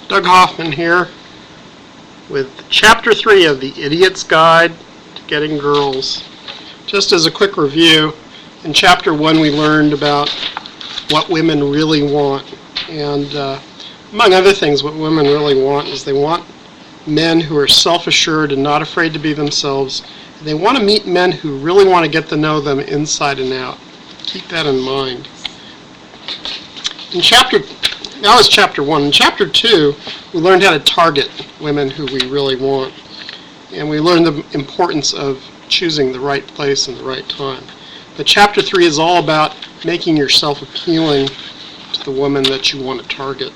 Doug Hoffman here with Chapter 3 of The Idiot's Guide to Getting Girls. Just as a quick review, in Chapter 1 we learned about what women really want. And among other things, what women really want is they want men who are self-assured and not afraid to be themselves. They want to meet men who really want to get to know them inside and out. Keep that in mind. That was Chapter 1. In Chapter 2, we learned how to target women who we really want. And we learned the importance of choosing the right place and the right time. But Chapter 3 is all about making yourself appealing to the woman that you want to target.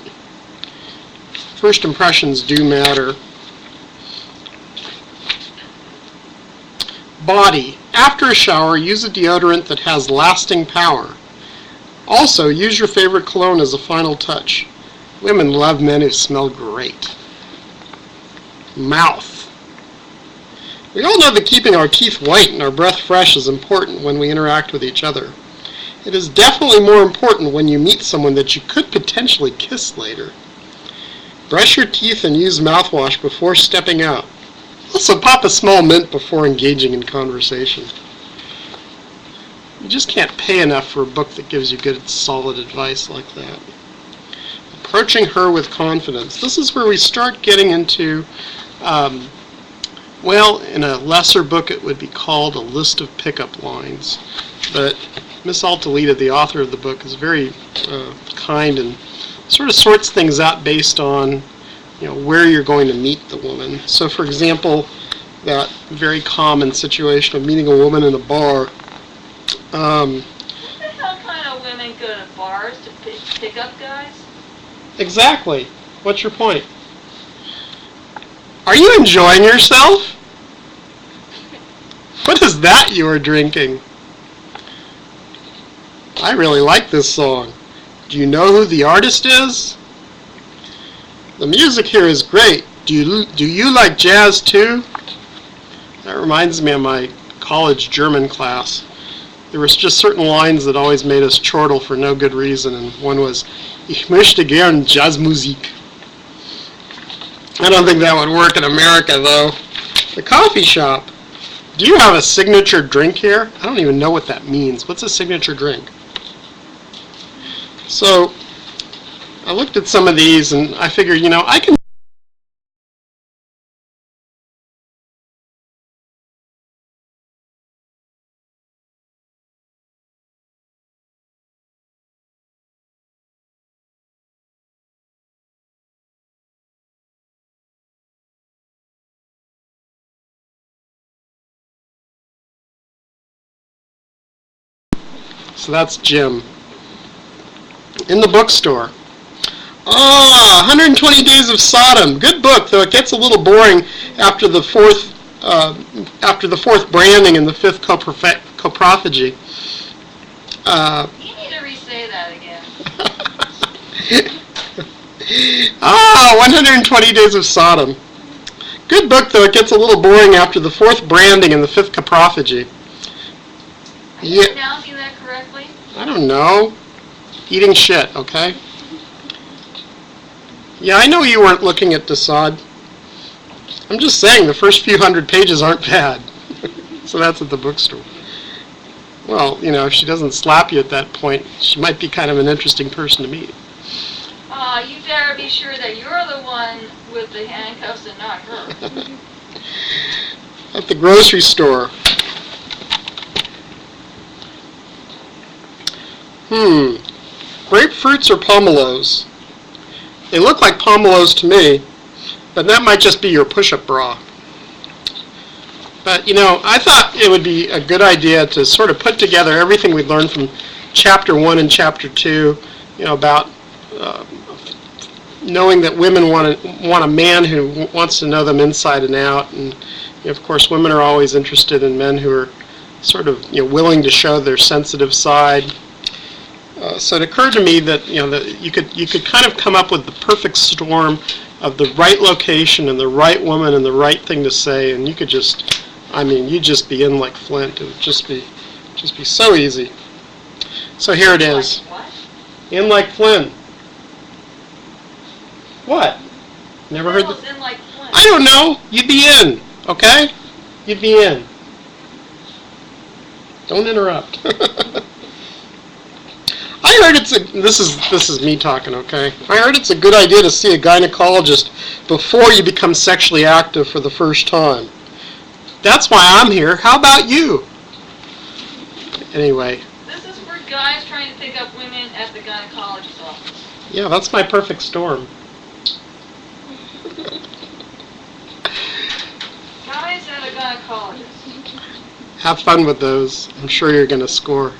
First impressions do matter. Body. After a shower, use a deodorant that has lasting power. Also, use your favorite cologne as a final touch. Women love men who smell great. Mouth. We all know that keeping our teeth white and our breath fresh is important when we interact with each other. It is definitely more important when you meet someone that you could potentially kiss later. Brush your teeth and use mouthwash before stepping out. Also, pop a small mint before engaging in conversation. You just can't pay enough for a book that gives you good, solid advice like that. Approaching her with confidence. This is where we start getting into, well, in a lesser book it would be called a list of pickup lines. But Miss Altalida, the author of the book, is very kind and sort of sorts things out based on where you're going to meet the woman. So, for example, that very common situation of meeting a woman in a bar. What the hell kind of women go to bars to pick up guys? Exactly. What's your point? Are you enjoying yourself? What is that you are drinking? I really like this song. Do you know who the artist is? The music here is great. Do you like jazz too? That reminds me of my college German class. There was just certain lines that always made us chortle for no good reason, and one was, Ich möchte gern Jazzmusik. I don't think that would work in America, though. The coffee shop. Do you have a signature drink here? I don't even know what that means. What's a signature drink? So, I looked at some of these, and I figured, I can So that's Jim. In the bookstore. 120 Days of Sodom. Good book, though it gets a little boring after the fourth branding and the fifth coprophagy. You need to re-say that again. 120 Days of Sodom. Good book, though it gets a little boring after the fourth branding and the fifth coprophagy. Are you pronouncing that correctly? I don't know. Eating shit, okay? Yeah, I know you weren't looking at Desaad. I'm just saying the first few hundred pages aren't bad. So that's at the bookstore. Well, if she doesn't slap you at that point, she might be kind of an interesting person to meet. You better be sure that you're the one with the handcuffs and not her. At the grocery store. Grapefruits or pomelos? They look like pomelos to me, but that might just be your push-up bra. But, I thought it would be a good idea to sort of put together everything we learned from Chapter 1 and Chapter 2, about knowing that women want a man who wants to know them inside and out. And, of course, women are always interested in men who are sort of, willing to show their sensitive side. So it occurred to me that that you could kind of come up with the perfect storm of the right location and the right woman and the right thing to say, and you could you'd just be in like Flint. It would just be so easy. So here it is. Like what? In like Flint. What? Never heard Who the... in like Flint? I don't know. You'd be in, okay? You'd be in. Don't interrupt. I heard this is me talking, okay? I heard it's a good idea to see a gynecologist before you become sexually active for the first time. That's why I'm here. How about you? Anyway. This is for guys trying to pick up women at the gynecologist's office. Yeah, that's my perfect storm. Guys at a gynecologist. Have fun with those. I'm sure you're going to score.